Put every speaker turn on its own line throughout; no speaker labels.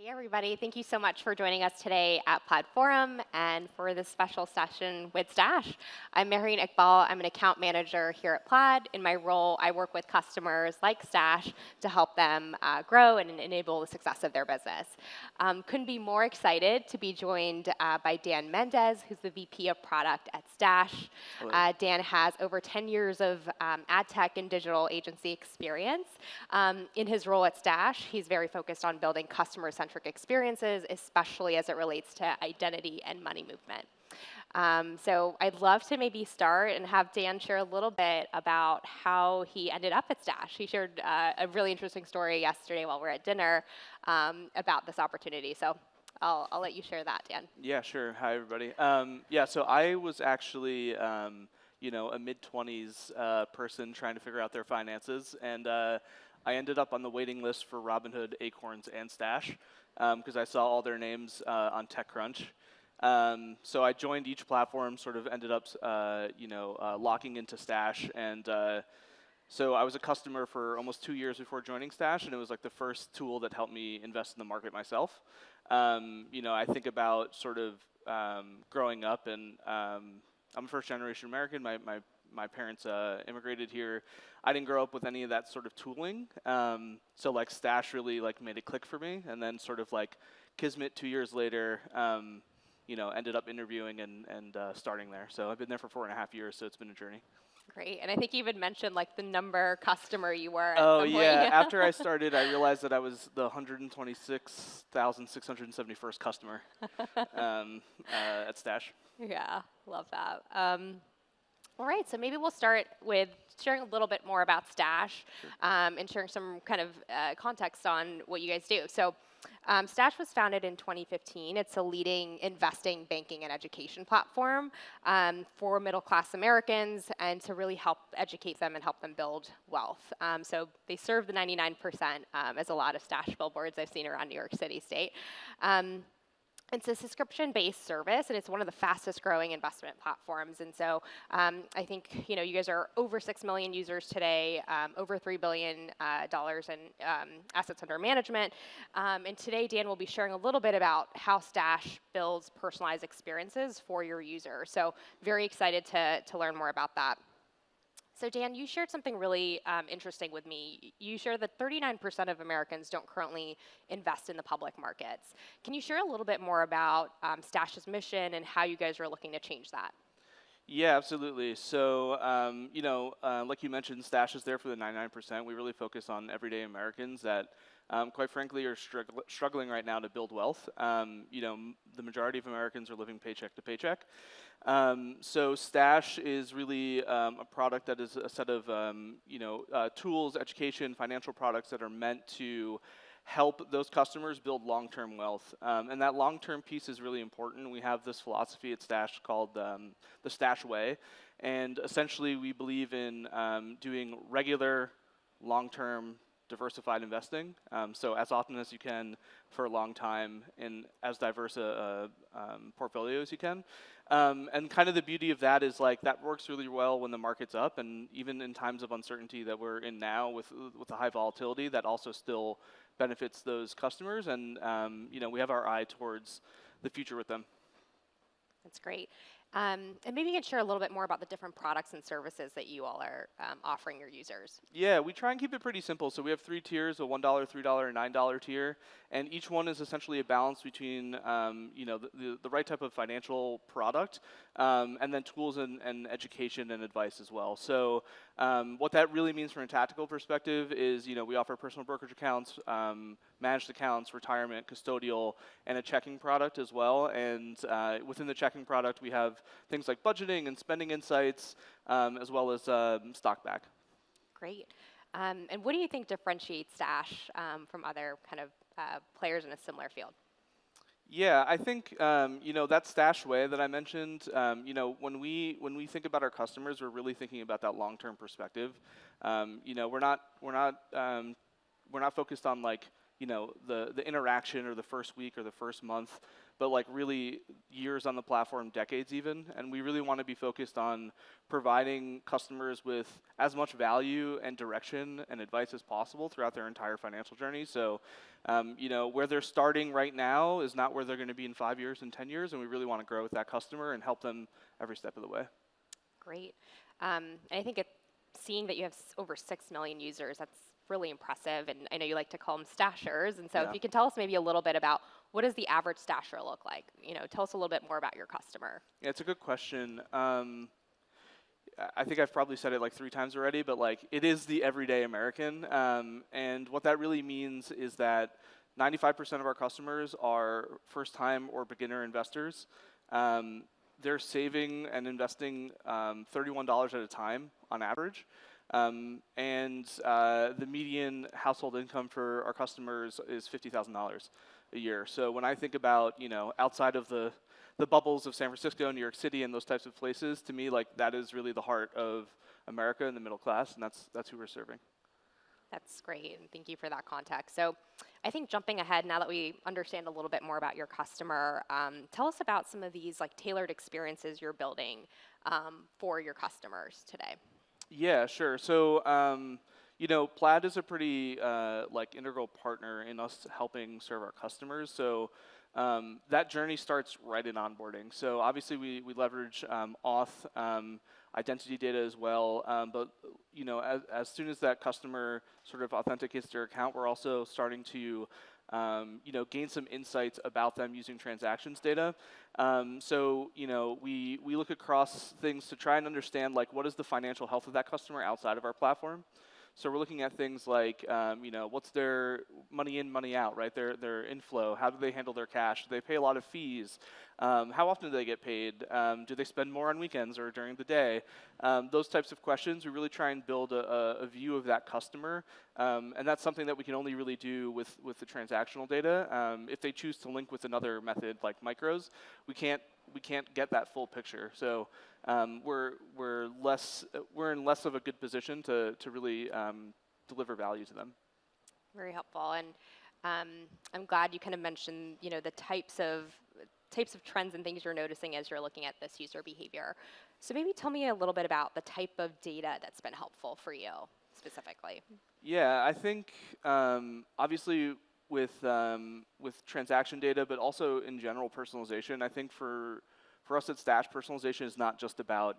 Hey everybody, thank you so much for joining us today at Plaid Forum and for this special session with Stash. I'm Marian Iqbal, I'm an account manager here at Plaid. In my role, I work with customers like Stash to help them grow and enable the success of their business. Couldn't be more excited to be joined by Dan Mendez, who's the VP of Product at Stash. Dan has over 10 years of ad tech and digital agency experience. In his role at Stash, he's very focused on building customer-centric experiences, especially as it relates to identity and money movement. So I'd love to maybe start and have Dan share a little bit about how he ended up at Stash. He shared a really interesting story yesterday while we were at dinner about this opportunity. So I'll let you share that, Dan.
Yeah, sure. Hi, everybody. So I was actually, a mid-20s person trying to figure out their finances, and I ended up on the waiting list for Robinhood, Acorns, and Stash because I saw all their names on TechCrunch. So I joined each platform, sort of ended up, locking into Stash, and so I was a customer for almost 2 years before joining Stash, and it was like the first tool that helped me invest in the market myself. I think about sort of growing up, and I'm a first-generation American. My parents immigrated here. I didn't grow up with any of that sort of tooling, so like Stash really like made it click for me, and then sort of like Kismet 2 years later, ended up interviewing and starting there. So I've been there for 4.5 years, so it's been a journey.
Great, and I think you even mentioned like the number customer you were at
Oh
some
yeah,
point.
after I started, I realized that I was the 126,671st customer at Stash.
Yeah, love that. All right, so maybe we'll start with sharing a little bit more about Stash and sharing some kind of context on what you guys do. So Stash was founded in 2015. It's a leading investing, banking, and education platform for middle-class Americans and to really help educate them and help them build wealth. So they serve the 99%, as a lot of Stash billboards I've seen around New York City state. It's a subscription-based service, and it's one of the fastest-growing investment platforms. And so I think you guys are over 6 million users today, over $3 billion in assets under management. And today, Dan will be sharing a little bit about how Stash builds personalized experiences for your users. So very excited to learn more about that. So Dan, you shared something really interesting with me. You shared that 39% of Americans don't currently invest in the public markets. Can you share a little bit more about Stash's mission and how you guys are looking to change that?
Yeah, absolutely. So, like you mentioned, Stash is there for the 99%. We really focus on everyday Americans that, quite frankly, are struggling right now to build wealth. The majority of Americans are living paycheck to paycheck. So Stash is really a product that is a set of tools, education, financial products that are meant to help those customers build long-term wealth. And that long-term piece is really important. We have this philosophy at Stash called the Stash Way. And essentially, we believe in doing regular, long-term, diversified investing. So as often as you can for a long time in as diverse a portfolio as you can. And kind of the beauty of that is like that works really well when the market's up, and even in times of uncertainty that we're in now with the high volatility, that also still benefits those customers. And we have our eye towards the future with them.
That's great. And maybe you can share a little bit more about the different products and services that you all are offering your users.
Yeah, we try and keep it pretty simple. So we have 3 tiers, a $1, $3, and $9 tier, and each one is essentially a balance between the right type of financial product and then tools and education and advice as well. So what that really means from a tactical perspective is we offer personal brokerage accounts, managed accounts, retirement, custodial, and a checking product as well. And within the checking product, we have things like budgeting and spending insights, as well as stockback. Great.
And what do you think differentiates Stash from other kind of players in a similar field?
Yeah, I think that Stash Way that I mentioned. When we think about our customers, we're really thinking about that long-term perspective. We're not focused on like the interaction or the first week or the first month. but like really years on the platform, decades even. And we really want to be focused on providing customers with as much value and direction and advice as possible throughout their entire financial journey. So, where they're starting right now is not where they're going to be in 5 years and 10 years, and we really want to grow with that customer and help them every step of the way.
Great. And I think seeing that you have over 6 million users, that's really impressive. And I know you like to call them stashers. And so if you can tell us maybe a little bit about what does the average stasher look like? Tell us a little bit more about your customer.
Yeah, it's a good question. I think I've probably said it like 3 times already, but like it is the everyday American. And what that really means is that 95% of our customers are first-time or beginner investors. They're saving and investing $31 at a time on average. The median household income for our customers is $50,000 a year. So when I think about, outside of the bubbles of San Francisco, New York City, and those types of places, to me, like that is really the heart of America and the middle class, and that's who we're serving.
That's great, and thank you for that context. So I think jumping ahead, now that we understand a little bit more about your customer, tell us about some of these like tailored experiences you're building for your customers today.
Yeah, sure. So, Plaid is a pretty integral partner in us helping serve our customers. So that journey starts right in onboarding. So obviously we leverage auth identity data as well. But as soon as that customer sort of authenticates their account, we're also starting to gain some insights about them using transactions data. We look across things to try and understand like what is the financial health of that customer outside of our platform. So we're looking at things like, what's their money in, money out, right? Their inflow. How do they handle their cash? Do they pay a lot of fees? How often do they get paid? Do they spend more on weekends or during the day? Those types of questions, we really try and build a view of that customer. And that's something that we can only really do with the transactional data. If they choose to link with another method like micros, we can't get that full picture. So we're in less of a good position to really deliver value to them.
Very helpful, and I'm glad you kind of mentioned the types of trends and things you're noticing as you're looking at this user behavior. So maybe tell me a little bit about the type of data that's been helpful for you specifically.
Yeah, I think obviously with transaction data, but also in general personalization. I think for us at Stash, personalization is not just about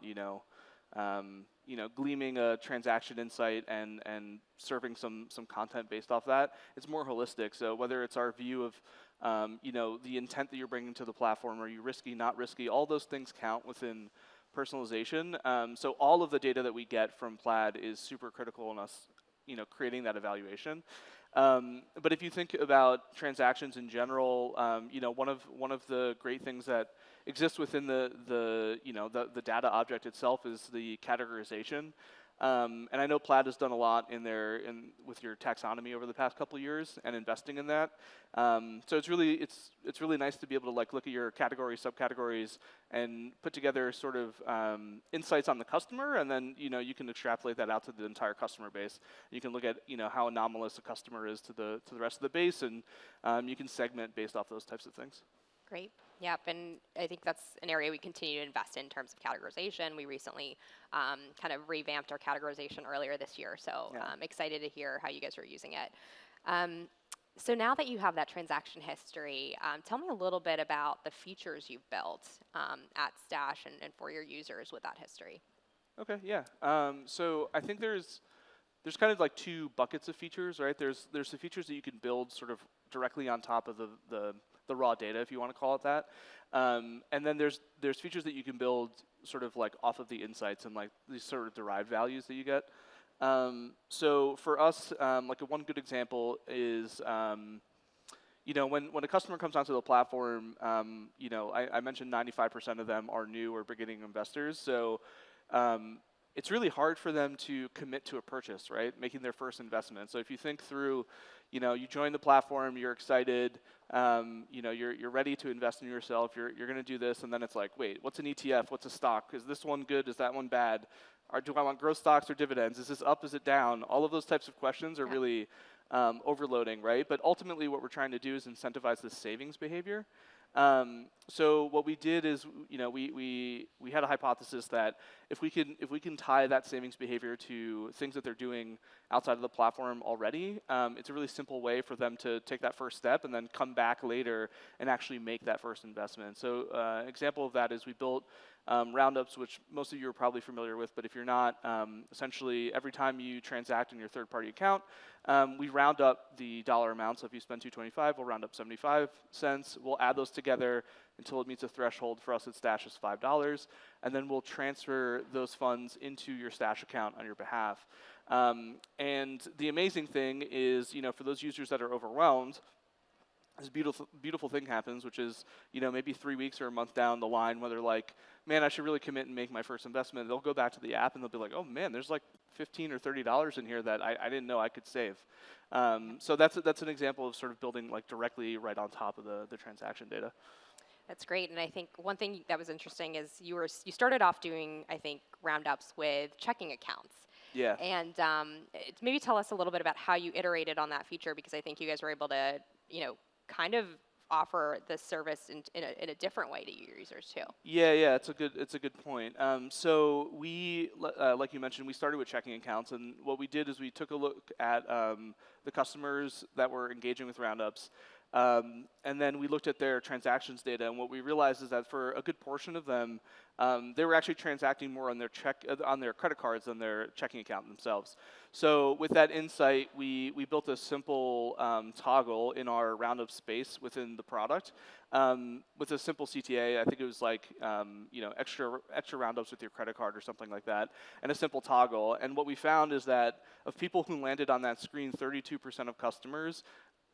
gleaming a transaction insight and serving some content based off that. It's more holistic. So whether it's our view of the intent that you're bringing to the platform, are you risky, not risky, all those things count within personalization. So all of the data that we get from Plaid is super critical in us creating that evaluation. But if you think about transactions in general, one of the great things that exists within the data object itself is the categorization. And I know Plaid has done a lot with your taxonomy over the past couple of years and investing in that. So it's really nice to be able to like look at your categories, subcategories, and put together sort of insights on the customer, and then you can extrapolate that out to the entire customer base. You can look at how anomalous a customer is to the rest of the base, and you can segment based off those types of things.
Great. Yep, and I think that's an area we continue to invest in terms of categorization. We recently kind of revamped our categorization earlier this year, so I'm excited to hear how you guys are using it. So now that you have that transaction history, tell me a little bit about the features you've built at Stash and for your users with that history.
Okay, yeah. So I think there's kind of like 2 buckets of features, right? There's the features that you can build sort of directly on top of the raw data, if you want to call it that. And then there's features that you can build sort of like off of the insights and like these sort of derived values that you get. So for us, like one good example is, when a customer comes onto the platform, I mentioned 95% of them are new or beginning investors. So it's really hard for them to commit to a purchase, right? Making their first investment. So if you think through, you join the platform, you're excited, you're ready to invest in yourself, you're going to do this, and then it's like, wait, what's an ETF? What's a stock? Is this one good? Is that one bad? Or do I want growth stocks or dividends? Is this up? Is it down? All of those types of questions are really overloading, right? But ultimately what we're trying to do is incentivize this savings behavior. So what we did is, we had a hypothesis that if we can tie that savings behavior to things that they're doing outside of the platform already, it's a really simple way for them to take that first step and then come back later and actually make that first investment. So an example of that is we built roundups, which most of you are probably familiar with, but if you're not, essentially every time you transact in your third-party account, we round up the dollar amount. So if you spend 225, we'll round up 75 cents. We'll add those together until it meets a threshold. For us, at Stash is $5, and then we'll transfer those funds into your Stash account on your behalf. And the amazing thing is, for those users that are overwhelmed, this beautiful thing happens, which is, maybe 3 weeks or a month down the line, where they're like, man, I should really commit and make my first investment. They'll go back to the app and they'll be like, oh man, there's like $15 or $30 in here that I didn't know I could save. So that's an example of sort of building like directly right on top of the transaction data.
That's great, and I think one thing that was interesting is you started off doing, I think, roundups with checking accounts.
Yeah.
And maybe tell us a little bit about how you iterated on that feature, because I think you guys were able to, kind of offer the service in a different way to your users too.
Yeah, it's a good point. So we, like you mentioned, we started with checking accounts, and what we did is we took a look at the customers that were engaging with roundups, and then we looked at their transactions data, and what we realized is that for a good portion of them, they were actually transacting more on their credit cards than their checking account themselves. So with that insight, we built a simple toggle in our roundup space within the product with a simple CTA. I think it was like extra roundups with your credit card or something like that, and a simple toggle. And what we found is that of people who landed on that screen, 32% of customers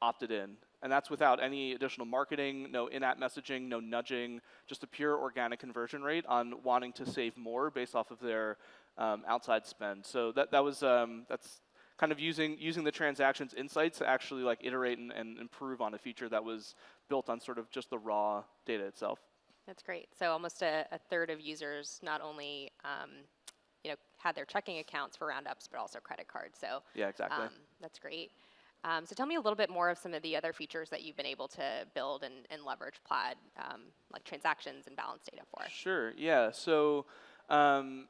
opted in. And that's without any additional marketing, no in-app messaging, no nudging, just a pure organic conversion rate on wanting to save more based off of their outside spend. So that's kind of using the transactions insights to actually like iterate and improve on a feature that was built on sort of just the raw data itself.
That's great. So almost a third of users not only had their checking accounts for roundups, but also credit cards. So
yeah, exactly.
That's great. So tell me a little bit more of some of the other features that you've been able to build and leverage Plaid, like transactions and balance data for.
Sure, yeah. So, going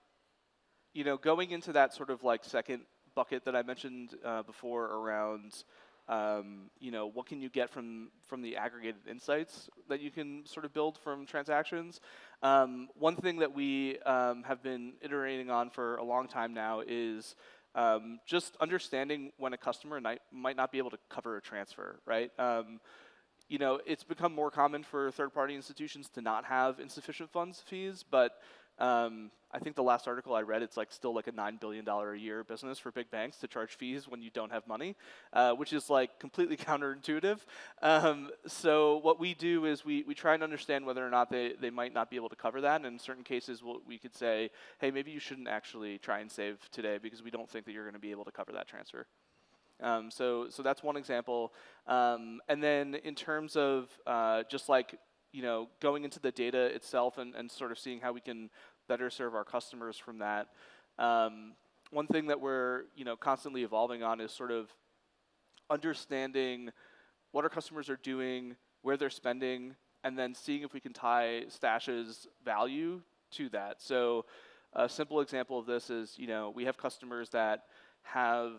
into that sort of like second bucket that I mentioned before around, what can you get from the aggregated insights that you can sort of build from transactions. One thing that we have been iterating on for a long time now is just understanding when a customer might not be able to cover a transfer, right? It's become more common for third-party institutions to not have insufficient funds fees, but I think the last article I read, it's like still like a $9 billion a year business for big banks to charge fees when you don't have money, which is like completely counterintuitive. So what we do is we try and understand whether or not they might not be able to cover that. And in certain cases, we could say, hey, maybe you shouldn't actually try and save today because we don't think that you're going to be able to cover that transfer. So that's one example. And then in terms of just like, going into the data itself and sort of seeing how we can better serve our customers from that. One thing that we're constantly evolving on is sort of understanding what our customers are doing, where they're spending, and then seeing if we can tie Stash's value to that. So a simple example of this is, we have customers that have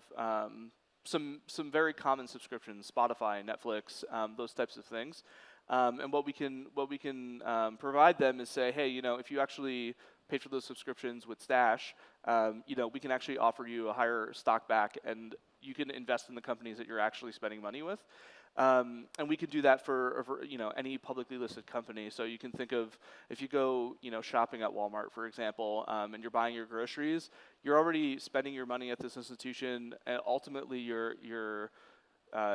some very common subscriptions, Spotify, Netflix, those types of things. And what we can provide them is say, hey, if you actually pay for those subscriptions with Stash, we can actually offer you a higher stock back, and you can invest in the companies that you're actually spending money with. And we can do that for any publicly listed company. So you can think of if you go shopping at Walmart, for example, and you're buying your groceries, you're already spending your money at this institution, and ultimately you're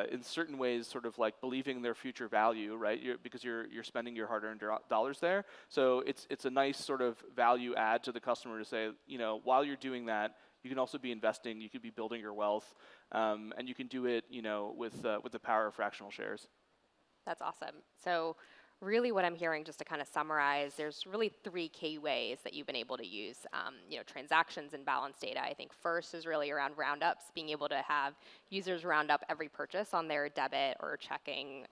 in certain ways sort of like believing their future value, right? Because you're spending your hard-earned dollars there. So it's a nice sort of value add to the customer to say, while you're doing that, you can also be investing, you could be building your wealth, and you can do it, with the power of fractional shares.
That's awesome. So really what I'm hearing, just to kind of summarize, there's really three key ways that you've been able to use, transactions and balance data. I think first is really around roundups, being able to have users round up every purchase on their debit or checking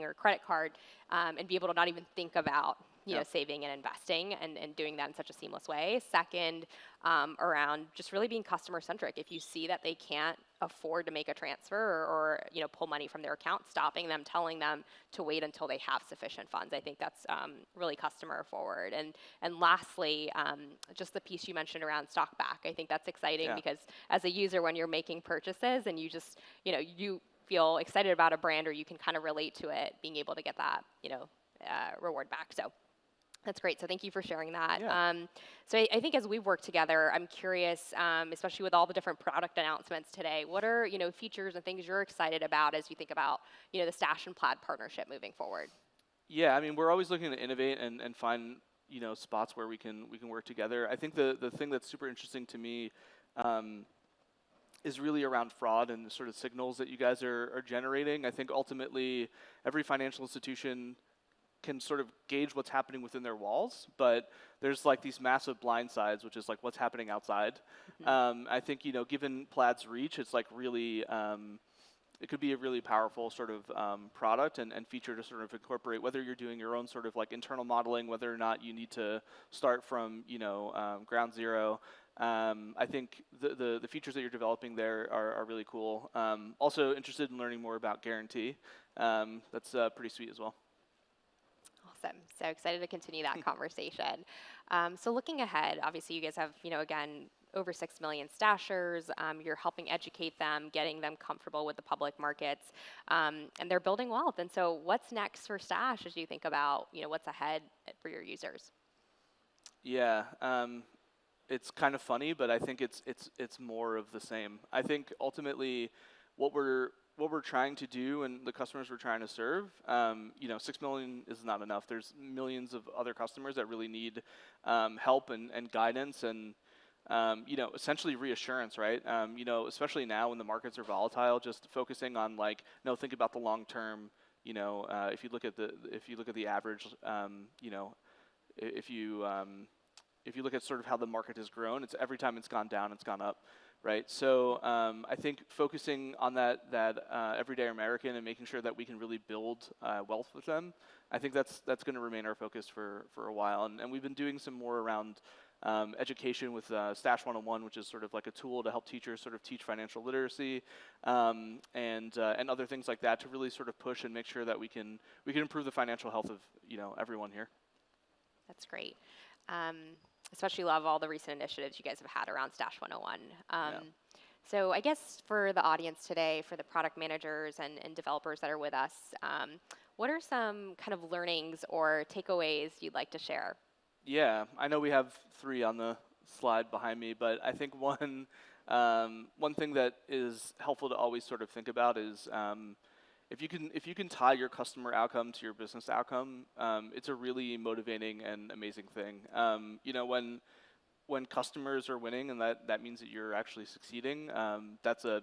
or credit card, and be able to not even think about
Yeah.
saving and investing, and doing that in such a seamless way. Second, around just really being customer centric. If you see that they can't afford to make a transfer or pull money from their account, stopping them, telling them to wait until they have sufficient funds. I think that's really customer forward. And lastly, just the piece you mentioned around stock back. I think that's exciting
Yeah.
because as a user, when you're making purchases and you just you feel excited about a brand or you can kind of relate to it, being able to get that reward back. So that's great. So thank you for sharing that.
Yeah.
So I think as we work together, I'm curious, especially with all the different product announcements today, what are features and things you're excited about as you think about the Stash and Plaid partnership moving forward?
Yeah, I mean, we're always looking to innovate and find spots where we can work together. I think the thing that's super interesting to me is really around fraud and the sort of signals that you guys are generating. I think ultimately every financial institution can sort of gauge what's happening within their walls, but there's like these massive blind sides, which is like what's happening outside. I think given Plaid's reach, it's like really it could be a really powerful sort of product and feature to sort of incorporate, whether you're doing your own sort of like internal modeling, whether or not you need to start from ground zero. I think the features that you're developing there are really cool. Also interested in learning more about Guarantee. That's pretty sweet as well.
Awesome. So excited to continue that conversation. So looking ahead, obviously you guys have, again, over 6 million stashers. You're helping educate them, getting them comfortable with the public markets, and they're building wealth. And so what's next for Stash as you think about, what's ahead for your users?
Yeah, it's kind of funny, but I think it's more of the same. I think ultimately what we're trying to do and the customers we're trying to serve, 6 million is not enough. There's millions of other customers that really need help and guidance and essentially reassurance, right? Especially now when the markets are volatile, just focusing on like, no, think about the long term. If you look at the average, if you look at sort of how the market has grown, it's every time it's gone down, it's gone up, right? So I think focusing on that everyday American and making sure that we can really build wealth with them, I think that's going to remain our focus for a while. And we've been doing some more around education with Stash 101, which is sort of like a tool to help teachers sort of teach financial literacy and other things like that to really sort of push and make sure that we can improve the financial health of everyone here.
That's great. Especially love all the recent initiatives you guys have had around Stash 101.
Yeah.
So I guess for the audience today, for the product managers and developers that are with us, what are some kind of learnings or takeaways you'd like to share?
Yeah, I know we have 3 on the slide behind me, but I think one thing that is helpful to always sort of think about is if you can tie your customer outcome to your business outcome, it's a really motivating and amazing thing. When customers are winning and that means that you're actually succeeding, that's a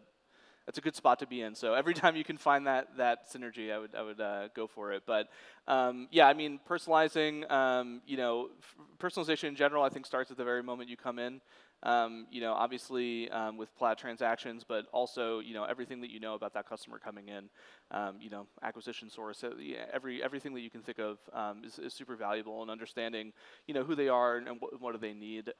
good spot to be in. So every time you can find that synergy, I would go for it. But yeah, I mean, personalizing, personalization in general, I think starts at the very moment you come in. Obviously with Plaid transactions, but also everything that you know about that customer coming in, acquisition source, everything that you can think of is super valuable, and understanding who they are and what do they need.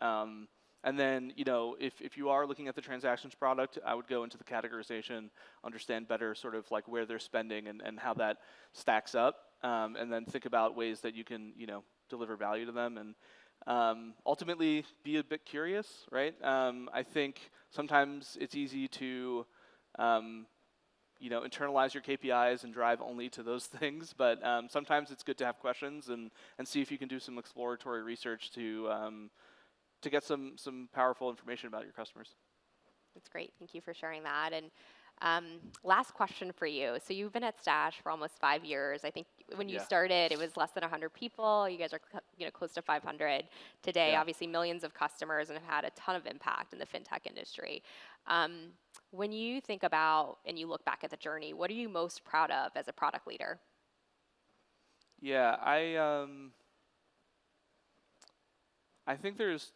And then, if you are looking at the transactions product, I would go into the categorization, understand better sort of like where they're spending and how that stacks up, and then think about ways that you can, deliver value to them, and ultimately be a bit curious, right? I think sometimes it's easy to, internalize your KPIs and drive only to those things, but sometimes it's good to have questions and see if you can do some exploratory research to get some powerful information about your customers.
That's great. Thank you for sharing that. And last question for you. So you've been at Stash for almost 5 years. I think when you started, it was less than 100 people. You guys are close to 500 today.
Yeah.
Obviously, millions of customers and have had a ton of impact in the fintech industry. When you think about and you look back at the journey, what are you most proud of as a product leader?
Yeah, I think there's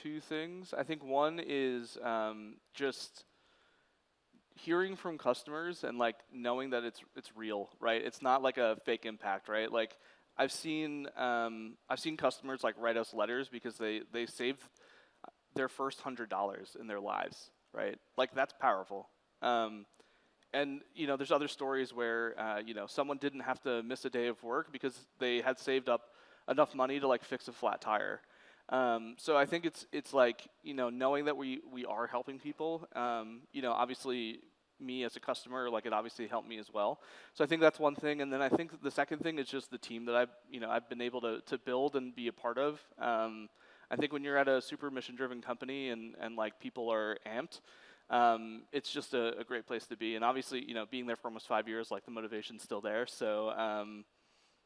two things. I think one is just hearing from customers and like knowing that it's real, right? It's not like a fake impact, right? Like I've seen customers like write us letters because they saved their first $100 in their lives, right? Like that's powerful. Um, and there's other stories where someone didn't have to miss a day of work because they had saved up enough money to like fix a flat tire. So I think it's like knowing that we are helping people. Obviously me as a customer, like it obviously helped me as well. So I think that's one thing, and then I think the second thing is just the team that I've been able to build and be a part of. I think when you're at a super mission-driven company and like people are amped, it's just a great place to be. And obviously, being there for almost 5 years, like the motivation's still there. So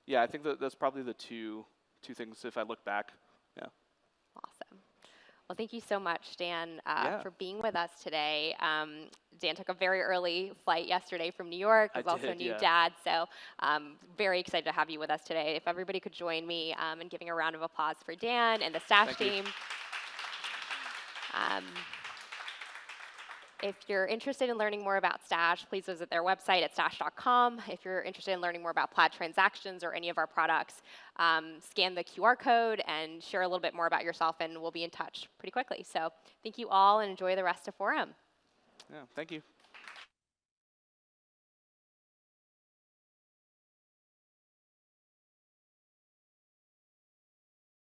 yeah, I think that's probably the two things if I look back. Yeah.
Awesome. Well, thank you so much, Dan,
Yeah,
for being with us today. Dan took a very early flight yesterday from New York.
I
He's also a
did.
new
Yeah.
dad, so very excited to have you with us today. If everybody could join me in giving a round of applause for Dan and the Stash
Thank you.
team. Um, If you're interested in learning more about Stash, please visit their website at stash.com. If you're interested in learning more about Plaid transactions or any of our products, scan the QR code and share a little bit more about yourself, and we'll be in touch pretty quickly. So thank you all, and enjoy the rest of Forum.
Yeah. Thank you.